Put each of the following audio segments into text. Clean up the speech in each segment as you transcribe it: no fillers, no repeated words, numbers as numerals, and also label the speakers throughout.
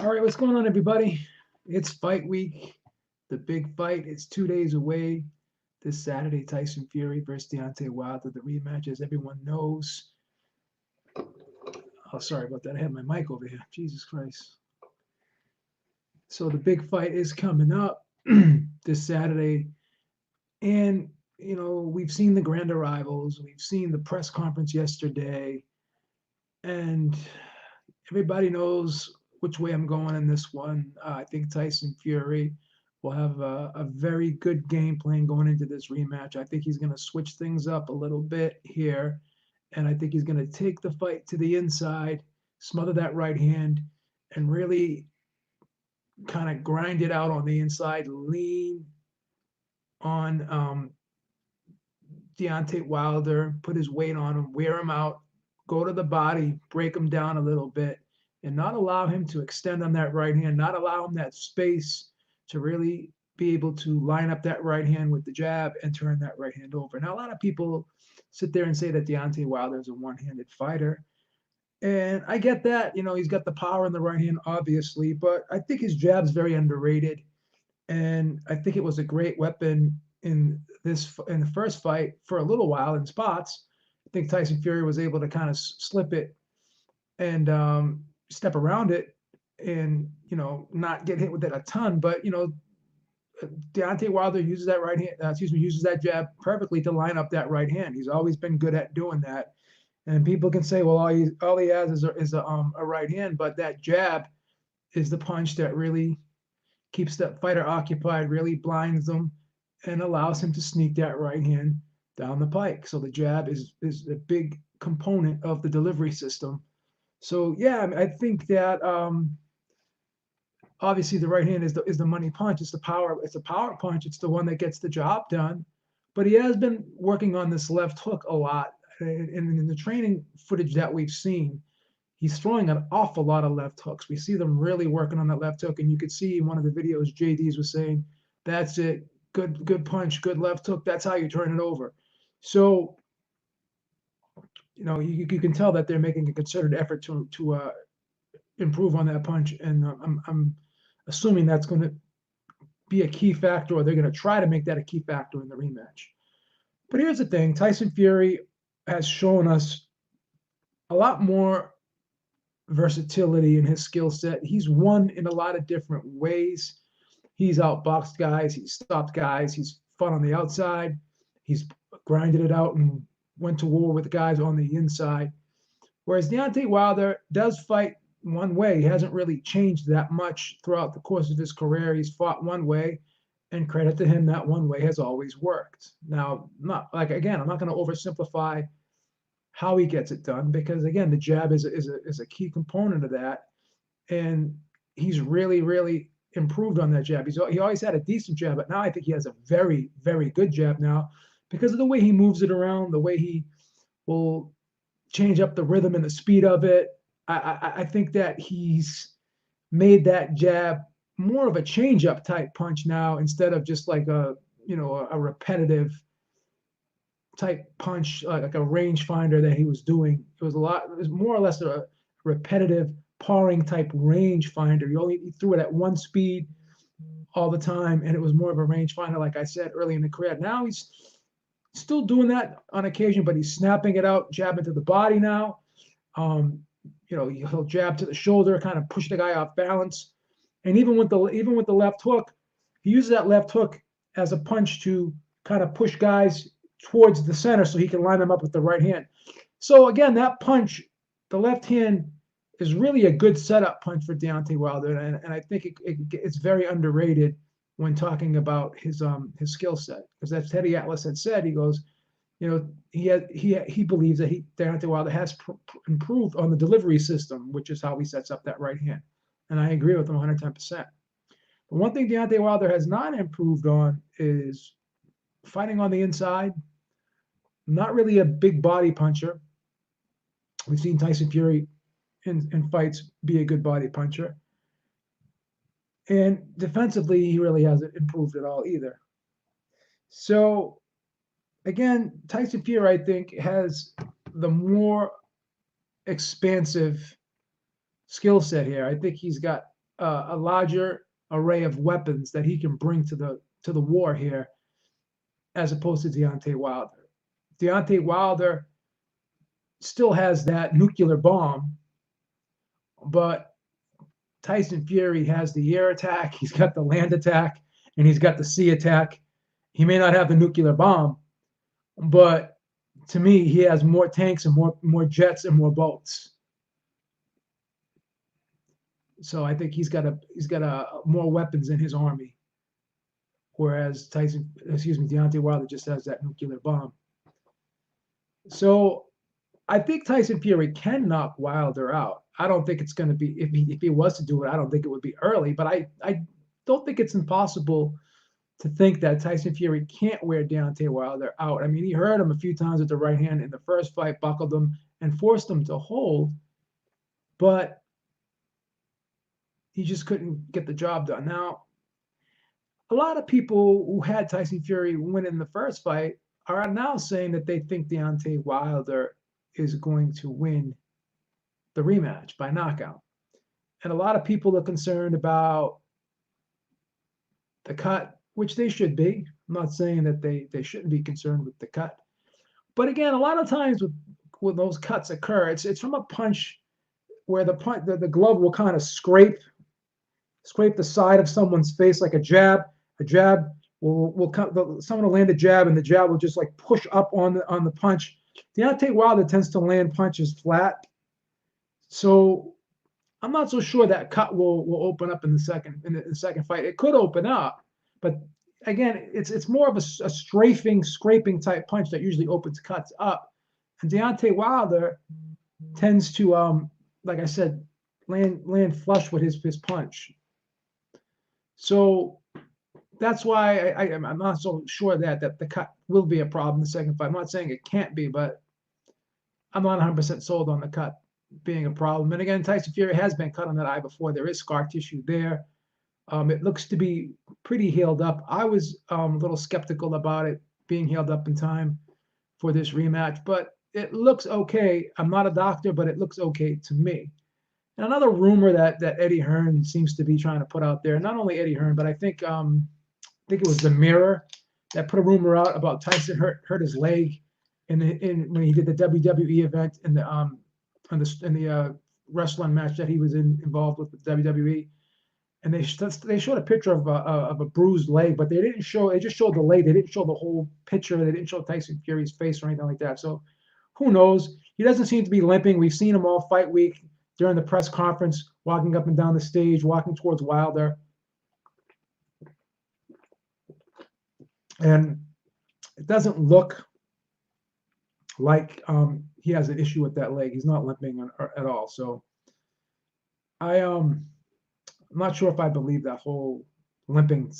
Speaker 1: All right, what's going on, everybody? It's fight week. The big fight is 2 days away. This Saturday, Tyson Fury versus Deontay Wilder. The rematch, as everyone knows. Oh, sorry about that. I had my mic over here. Jesus Christ. So the big fight is coming up this Saturday, and we've seen the grand arrivals. We've seen the press conference yesterday, and everybody knows which way I'm going in this one. I think Tyson Fury will have a very good game plan going into this rematch. I think he's going to switch things up a little bit here, and I think he's going to take the fight to the inside, smother that right hand, and really kind of grind it out on the inside, lean on Deontay Wilder, put his weight on him, wear him out, go to the body, break him down a little bit, and not allow him to extend on that right hand, not allow him that space to really be able to line up that right hand with the jab and turn that right hand over. Now, a lot of people sit there and say that Deontay Wilder is a one-handed fighter. And I get that, he's got the power in the right hand, obviously, but I think his jab's very underrated. And I think it was a great weapon in the first fight for a little while in spots. I think Tyson Fury was able to kind of slip it and step around it and not get hit with it a ton. But Deontay Wilder uses that right hand, uses that jab perfectly to line up that right hand. He's always been good at doing that. And people can say, well, all he has is a right hand, but that jab is the punch that really keeps that fighter occupied, really blinds them, and allows him to sneak that right hand down the pike. So the jab is a big component of the delivery system. So yeah, I think that obviously the right hand is the money punch. It's the power. It's a power punch. It's the one that gets the job done. But he has been working on this left hook a lot. And in the training footage that we've seen, he's throwing an awful lot of left hooks. We see them really working on that left hook, and you could see in one of the videos JD's was saying, "That's it, good punch, good left hook. That's how you turn it over." So you can tell that they're making a concerted effort to improve on that punch, and I'm assuming that's going to be a key factor, or they're going to try to make that a key factor in the rematch. But here's the thing: Tyson Fury has shown us a lot more versatility in his skill set. He's won in a lot of different ways. He's outboxed guys, he's stopped guys, he's fought on the outside, he's grinded it out and went to war with guys on the inside. Whereas Deontay Wilder does fight one way. He hasn't really changed that much throughout the course of his career. He's fought one way, and credit to him, that one way has always worked. Now, not like again, I'm not going to oversimplify how he gets it done because again, the jab is a key component of that, and he's really improved on that jab. He always had a decent jab, but now I think he has a very good jab now because of the way he moves it around, the way he will change up the rhythm and the speed of it. I think that he's made that jab more of a change up type punch now instead of just like a repetitive type punch, like a rangefinder that he was doing. It was more or less a repetitive pawing type rangefinder. He threw it at one speed all the time, and it was more of a rangefinder, like I said early in the career. Now he's still doing that on occasion, but he's snapping it out, jabbing to the body now. Um, he'll jab to the shoulder, kind of push the guy off balance. And even with the left hook, he uses that left hook as a punch to kind of push guys towards the center so he can line them up with the right hand. So again, that punch, the left hand, is really a good setup punch for Deontay Wilder, and I think it's very underrated when talking about his skill set, because as Teddy Atlas had said, he goes, he believes that Deontay Wilder has improved on the delivery system, which is how he sets up that right hand, and I agree with him 110%. But one thing Deontay Wilder has not improved on is fighting on the inside. Not really a big body puncher. We've seen Tyson Fury in fights be a good body puncher. And defensively, he really hasn't improved at all either. So again, Tyson Fury, I think, has the more expansive skill set here. I think he's got a larger array of weapons that he can bring to the war here, as opposed to Deontay Wilder. Deontay Wilder still has that nuclear bomb, but Tyson Fury has the air attack, he's got the land attack, and he's got the sea attack. He may not have the nuclear bomb, but to me, he has more tanks and more jets and more boats. So I think he's got more weapons in his army, whereas Deontay Wilder just has that nuclear bomb. So I think Tyson Fury can knock Wilder out. I don't think it's going to be, if he was to do it, I don't think it would be early, but I don't think it's impossible to think that Tyson Fury can't wear Deontay Wilder out. I mean, he hurt him a few times with the right hand in the first fight, buckled him and forced him to hold, but he just couldn't get the job done. Now, a lot of people who had Tyson Fury win in the first fight are now saying that they think Deontay Wilder is going to win the rematch by knockout. And a lot of people are concerned about the cut, which they should be. I'm not saying that they shouldn't be concerned with the cut. But again, a lot of times when those cuts occur, it's from a punch where the glove will kind of scrape the side of someone's face like a jab. A jab someone will land a jab, and the jab will just like push up on the punch. Deontay Wilder tends to land punches flat, so I'm not so sure that cut will open up in the second fight. It could open up, but again, it's more of a strafing, scraping type punch that usually opens cuts up. And Deontay Wilder tends to, like I said, land flush with his punch. So that's why I'm not so sure that the cut will be a problem in the second fight. I'm not saying it can't be, but I'm not 100% sold on the cut being a problem. And again, Tyson Fury has been cut on that eye before. There is scar tissue there. It looks to be pretty healed up. I was a little skeptical about it being healed up in time for this rematch, but it looks okay. I'm not a doctor, but it looks okay to me. And another rumor that Eddie Hearn seems to be trying to put out there, not only Eddie Hearn, but I think it was the Mirror that put a rumor out about Tyson hurt his leg when he did the WWE event in the wrestling match that he was involved with WWE. And they showed a picture of a bruised leg, but they didn't show. They just showed the leg. They didn't show the whole picture. They didn't show Tyson Fury's face or anything like that. So who knows? He doesn't seem to be limping. We've seen him all fight week during the press conference, walking up and down the stage, walking towards Wilder. And it doesn't look like he has an issue with that leg. He's not limping at all. So I'm not sure if I believe that whole limping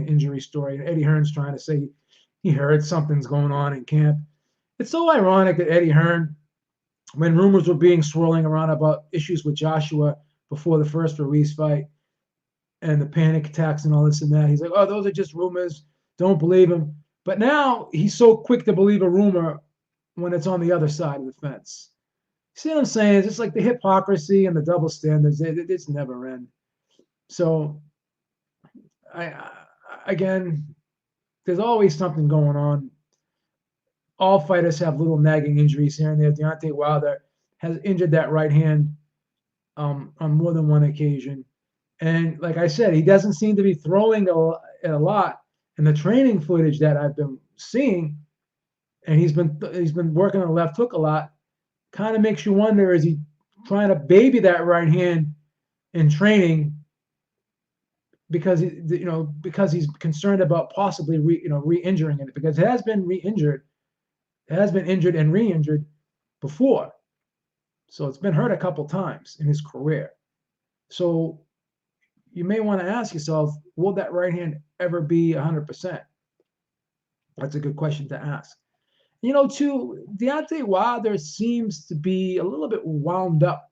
Speaker 1: injury story. And Eddie Hearn's trying to say he heard something's going on in camp. It's so ironic that Eddie Hearn, when rumors were being swirling around about issues with Joshua before the first Ruiz fight and the panic attacks and all this and that, he's like, oh, those are just rumors. Don't believe him. But now he's so quick to believe a rumor when it's on the other side of the fence. See what I'm saying? It's just like the hypocrisy and the double standards. It's never end. So, again, there's always something going on. All fighters have little nagging injuries here and there. Deontay Wilder has injured that right hand on more than one occasion. And like I said, he doesn't seem to be throwing a lot. And the training footage that I've been seeing, and he's been working on the left hook a lot, kind of makes you wonder, is he trying to baby that right hand in training because he's concerned about possibly re-injuring it, because it has been re-injured. It has been injured and re-injured before. So it's been hurt a couple times in his career. So you may want to ask yourself, will that right hand ever be 100%? That's a good question to ask. Too, Deontay Wilder seems to be a little bit wound up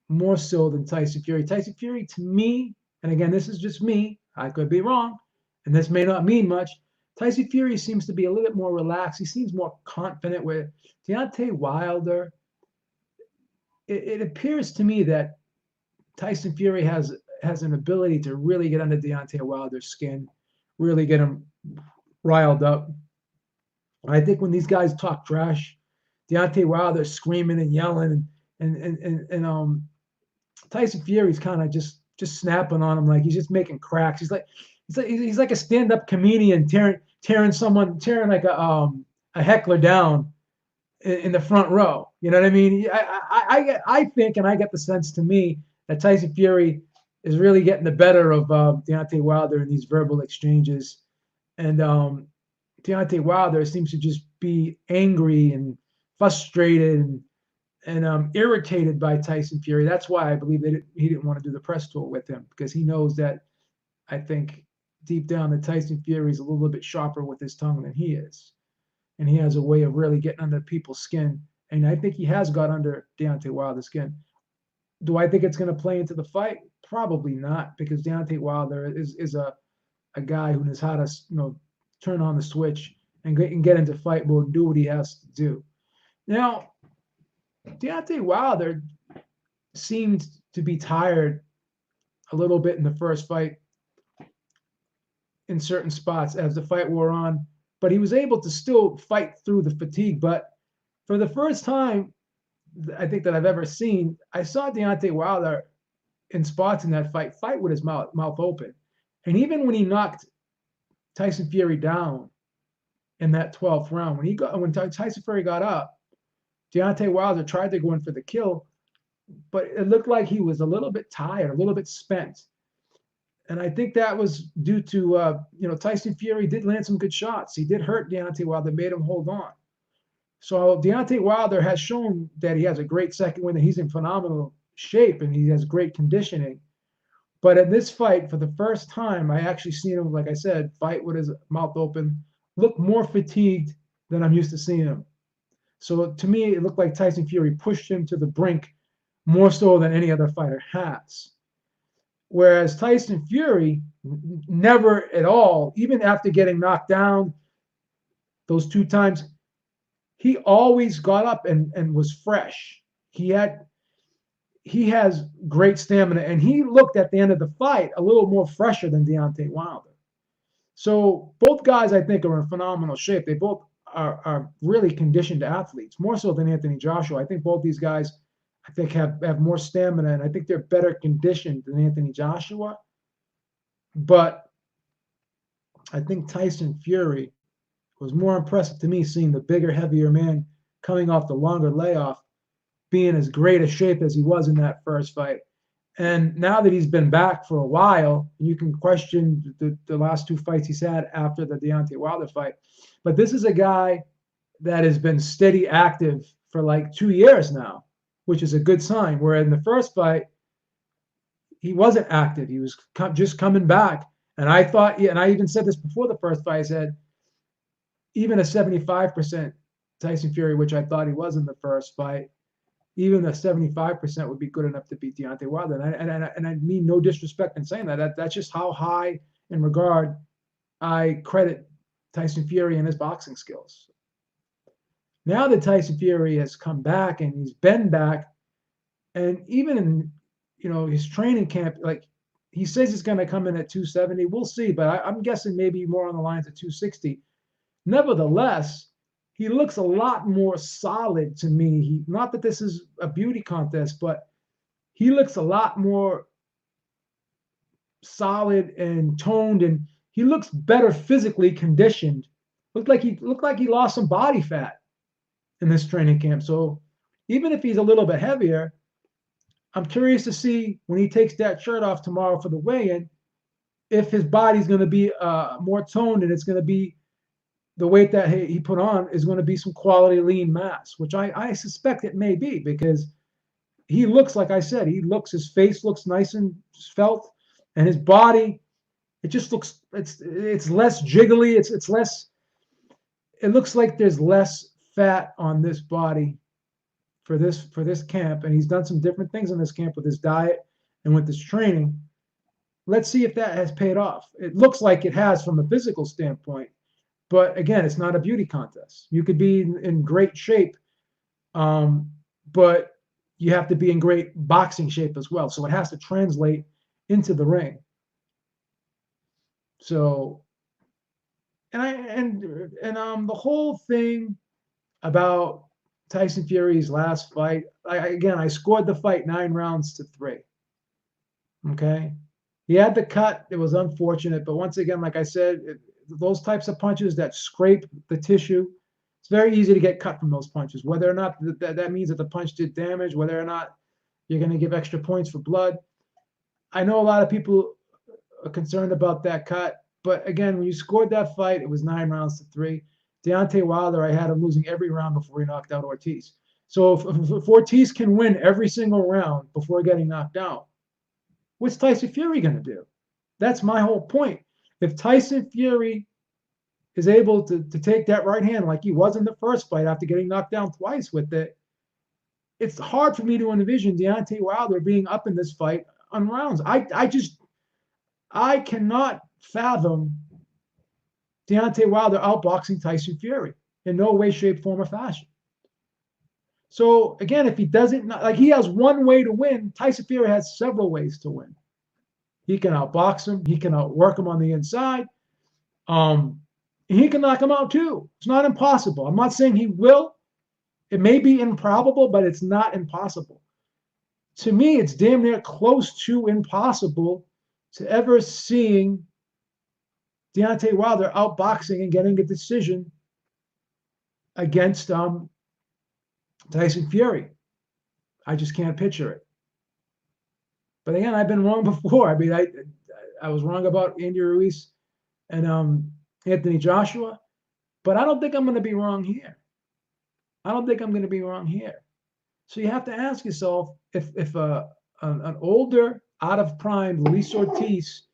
Speaker 1: more so than Tyson Fury. Tyson Fury, to me, and again, this is just me, I could be wrong, and this may not mean much, Tyson Fury seems to be a little bit more relaxed. He seems more confident with Deontay Wilder. It appears to me that Tyson Fury has has an ability to really get under Deontay Wilder's skin, really get him riled up. I think when these guys talk trash, Deontay Wilder's screaming and yelling, and Tyson Fury's kind of just snapping on him like he's just making cracks. He's like a stand-up comedian tearing like a heckler down in the front row. You know what I mean? I think, and I get the sense to me that Tyson Fury is really getting the better of Deontay Wilder in these verbal exchanges, and Deontay Wilder seems to just be angry and frustrated and irritated by Tyson Fury. That's why I believe he didn't want to do the press tour with him, because he knows that, I think deep down, that Tyson Fury is a little bit sharper with his tongue than he is. And he has a way of really getting under people's skin. And I think he has got under Deontay Wilder's skin. Do I think it's going to play into the fight? Probably not, because Deontay Wilder is a guy who knows how to turn on the switch and get into fight mode and do what he has to do. Now, Deontay Wilder seemed to be tired a little bit in the first fight in certain spots as the fight wore on, but he was able to still fight through the fatigue. But for the first time, I think that I've ever seen, I saw Deontay Wilder in spots in that fight with his mouth open. And even when he knocked Tyson Fury down in that 12th round, when Tyson Fury got up, Deontay Wilder tried to go in for the kill, but it looked like he was a little bit tired, a little bit spent. And I think that was due to, Tyson Fury did land some good shots. He did hurt Deontay Wilder, made him hold on. So Deontay Wilder has shown that he has a great second win, that he's in phenomenal shape and he has great conditioning. But in this fight, for the first time, I actually seen him, like I said, fight with his mouth open, look more fatigued than I'm used to seeing him. So to me, it looked like Tyson Fury pushed him to the brink more so than any other fighter has. Whereas Tyson Fury never at all, even after getting knocked down those 2 times, he always got up and was fresh. He has great stamina, and he looked at the end of the fight a little more fresher than Deontay Wilder. So both guys, I think, are in phenomenal shape. They both are really conditioned athletes, more so than Anthony Joshua. I think both these guys, I think, have more stamina, and I think they're better conditioned than Anthony Joshua. But I think Tyson Fury was more impressive to me, seeing the bigger, heavier man coming off the longer layoff, being as great a shape as he was in that first fight. And now that he's been back for a while, you can question the last 2 fights he's had after the Deontay Wilder fight. But this is a guy that has been steady active for like 2 years now, which is a good sign. Where in the first fight, he wasn't active. He was just coming back. And I thought, and I even said this before the first fight, I said, even a 75% Tyson Fury, which I thought he was in the first fight, even a 75% would be good enough to beat Deontay Wilder. And I mean no disrespect in saying that. That's just how high in regard I credit Tyson Fury and his boxing skills. Now that Tyson Fury has come back and he's been back, and even in his training camp, like he says he's going to come in at 270. We'll see, but I'm guessing maybe more on the lines of 260. Nevertheless, he looks a lot more solid to me. Not that this is a beauty contest, but he looks a lot more solid and toned, and he looks better physically conditioned. Looked like he lost some body fat in this training camp. So even if he's a little bit heavier, I'm curious to see when he takes that shirt off tomorrow for the weigh-in, if his body's going to be more toned, and it's going to be the weight that he put on is going to be some quality lean mass, which I suspect it may be, because he looks, like I said, his face looks nice and svelte, and his body, it just looks, it's less jiggly. It's less, it looks like there's less fat on this body for this camp. And he's done some different things in this camp with his diet and with his training. Let's see if that has paid off. It looks like it has from a physical standpoint. But again, it's not a beauty contest. You could be in great shape, but you have to be in great boxing shape as well. So it has to translate into the ring. So, and the whole thing about Tyson Fury's last fight, I scored the fight 9 rounds to 3. Okay. He had the cut. It was unfortunate. But once again, like I said, those types of punches that scrape the tissue, it's very easy to get cut from those punches. Whether or not that means that the punch did damage, whether or not you're going to give extra points for blood. I know a lot of people are concerned about that cut. But again, when you scored that fight, it was 9 rounds to 3. Deontay Wilder, I had him losing every round before he knocked out Ortiz. So if Ortiz can win every single round before getting knocked out, what's Tyson Fury going to do? That's my whole point. If Tyson Fury is able to take that right hand like he was in the first fight after getting knocked down twice with it, it's hard for me to envision Deontay Wilder being up in this fight on rounds. I cannot fathom Deontay Wilder outboxing Tyson Fury in no way, shape, form, or fashion. So again, if he doesn't, like, he has one way to win, Tyson Fury has several ways to win. He can outbox him. He can outwork him on the inside. He can knock him out too. It's not impossible. I'm not saying he will. It may be improbable, but it's not impossible. To me, it's damn near close to impossible to ever seeing Deontay Wilder outboxing and getting a decision against Tyson Fury. I just can't picture it. But again, I've been wrong before. I mean, I was wrong about Andy Ruiz and Anthony Joshua, but I don't think I'm going to be wrong here. I don't think I'm going to be wrong here. So you have to ask yourself, if an older, out of prime Luis Ortiz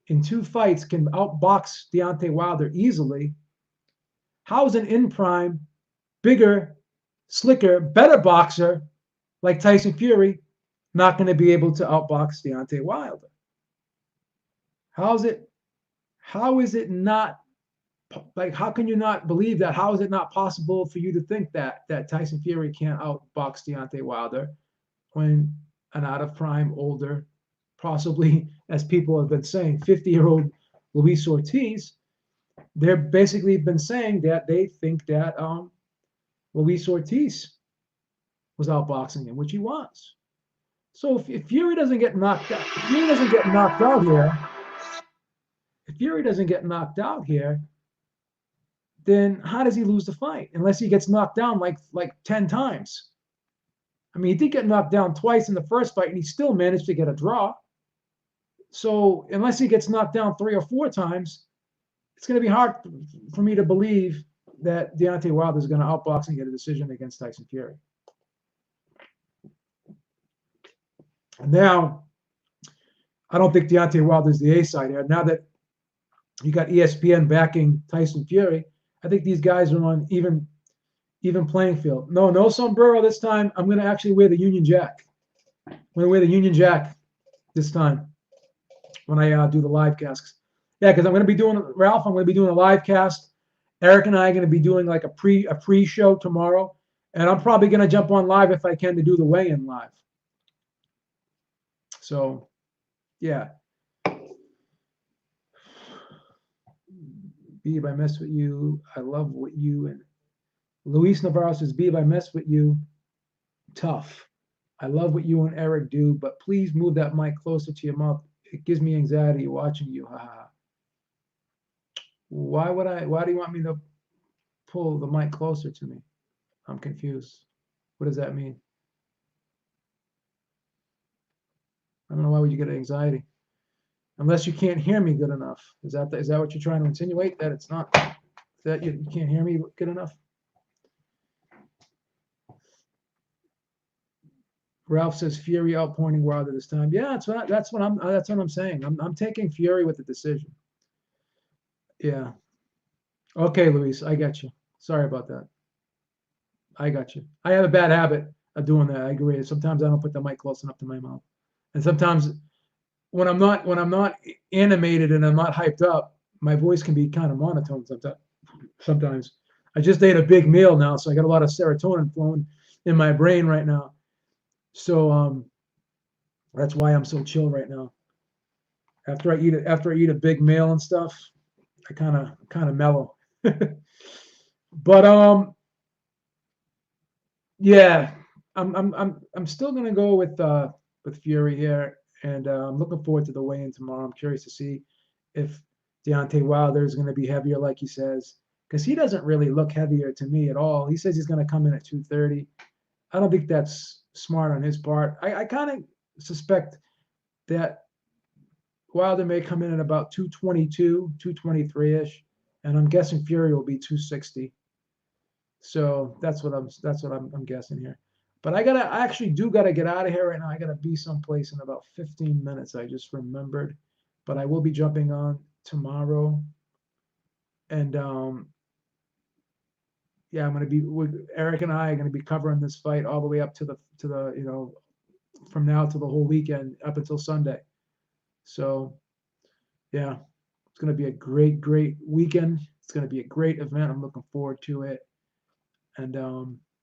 Speaker 1: in 2 fights can outbox Deontay Wilder easily, how is an in prime, bigger, slicker, better boxer like Tyson Fury not going to be able to outbox Deontay Wilder? How is it not, like, how can you not believe that? How is it not possible for you to think that Tyson Fury can't outbox Deontay Wilder when an out of prime, older, possibly, as people have been saying, 50-year-old Luis Ortiz, they're basically been saying that they think that Luis Ortiz was outboxing him, which he was. So if Fury doesn't get knocked out, if Fury doesn't get knocked out here, then how does he lose the fight? Unless he gets knocked down like 10 times. I mean, he did get knocked down twice in the first fight, and he still managed to get a draw. So unless he gets knocked down 3 or 4 times, it's going to be hard for me to believe that Deontay Wilder is going to outbox and get a decision against Tyson Fury. Now, I don't think Deontay Wilder is the A side here. Now that you got ESPN backing Tyson Fury, I think these guys are on even playing field. No sombrero this time. I'm going to actually wear the Union Jack. I'm going to wear the Union Jack this time when I do the live casts. Yeah, because I'm going to be doing, Ralph, I'm going to be doing a live cast. Eric and I are going to be doing like a pre-show tomorrow. And I'm probably going to jump on live if I can to do the weigh-in live. So, yeah. Beeb, I mess with you. I love what you and Luis Navarro says, Beeb, I mess with you. Tough. I love what you and Eric do, but please move that mic closer to your mouth. It gives me anxiety watching you. Why do you want me to pull the mic closer to me? I'm confused. What does that mean? I don't know. Why would you get anxiety? Unless you can't hear me good enough. Is that what you're trying to insinuate? That it's not, that you can't hear me good enough? Ralph says Fury outpointing Wilder this time. Yeah, that's what I'm saying. I'm taking Fury with the decision. Yeah. Okay, Luis, I got you. Sorry about that. I got you. I have a bad habit of doing that. I agree. Sometimes I don't put the mic close enough to my mouth, and sometimes when I'm not animated and I'm not hyped up, my voice can be kind of monotone sometimes. I just ate a big meal now, so I got a lot of serotonin flowing in my brain right now. So that's why I'm so chill right now. After I eat a big meal and stuff, I kind of mellow. But yeah, I'm still gonna go with Fury here, and I'm looking forward to the weigh-in tomorrow. I'm curious to see if Deontay Wilder is gonna be heavier, like he says, because he doesn't really look heavier to me at all. He says he's gonna come in at 230. I don't think that's smart on his part. I kind of suspect that Wilder may come in at about 222, 223-ish, and I'm guessing Fury will be 260. So that's what I'm guessing here. But I actually do gotta get out of here right now. I gotta be someplace in about 15 minutes. I just remembered, but I will be jumping on tomorrow, and yeah, I'm gonna be with Eric and I are gonna be covering this fight all the way up to the from now to the whole weekend up until Sunday. So yeah, it's gonna be a great weekend. It's gonna be a great event. I'm looking forward to it, and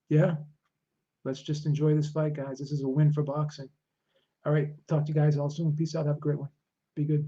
Speaker 1: yeah, let's just enjoy this fight, guys. This is a win for boxing. All right. Talk to you guys all soon. Peace out. Have a great one. Be good.